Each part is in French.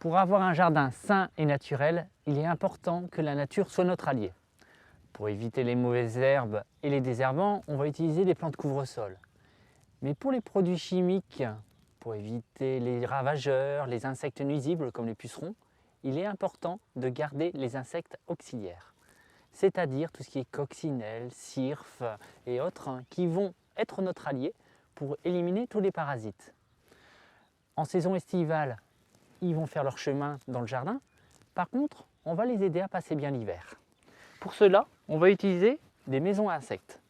Pour avoir un jardin sain et naturel, il est important que la nature soit notre allié. Pour éviter les mauvaises herbes et les désherbants, on va utiliser des plantes couvre-sol. Mais pour les produits chimiques, pour éviter les ravageurs, les insectes nuisibles comme les pucerons, il est important de garder les insectes auxiliaires. C'est-à-dire tout ce qui est coccinelle, cirfe et autres qui vont être notre allié pour éliminer tous les parasites. En saison estivale, ils vont faire leur chemin dans le jardin. Par contre, on va les aider à passer bien l'hiver. Pour cela, on va utiliser des maisons à insectes.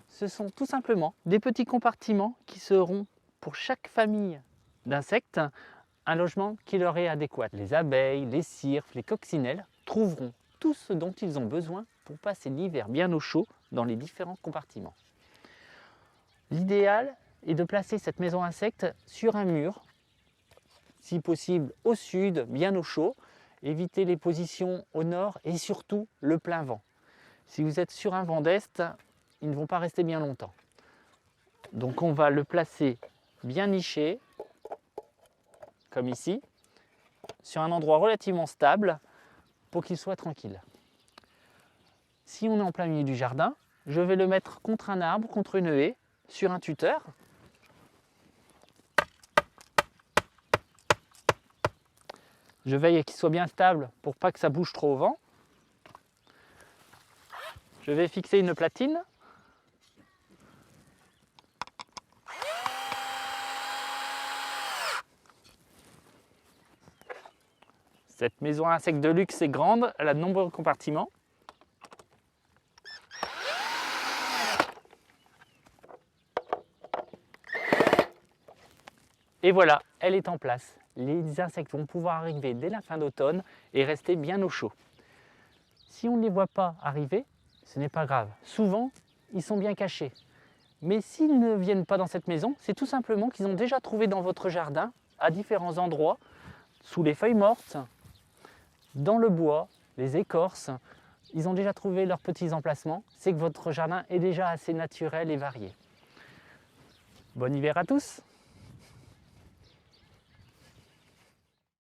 Ce sont tout simplement des petits compartiments qui seront pour chaque famille d'insectes un logement qui leur est adéquat. Les abeilles, les cirfes, les coccinelles trouveront tout ce dont ils ont besoin pour passer l'hiver bien au chaud dans les différents compartiments. L'idéal est de placer cette maison à insectes sur un mur, si possible au sud, bien au chaud, éviter les positions au nord et surtout le plein vent. Si vous êtes sur un vent d'est, ils ne vont pas rester bien longtemps. Donc on va le placer bien niché, comme ici, sur un endroit relativement stable pour qu'il soit tranquille. Si on est en plein milieu du jardin, je vais le mettre contre un arbre, contre une haie, sur un tuteur. Je veille à qu'il soit bien stable pour pas que ça bouge trop au vent. Je vais fixer une platine. Cette maison à insectes de luxe est grande, elle a de nombreux compartiments. Et voilà, elle est en place. Les insectes vont pouvoir arriver dès la fin d'automne et rester bien au chaud. Si on ne les voit pas arriver, ce n'est pas grave. Souvent, ils sont bien cachés. Mais s'ils ne viennent pas dans cette maison, c'est tout simplement qu'ils ont déjà trouvé dans votre jardin, à différents endroits, sous les feuilles mortes, dans le bois, les écorces, ils ont déjà trouvé leurs petits emplacements. C'est que votre jardin est déjà assez naturel et varié. Bon hiver à tous!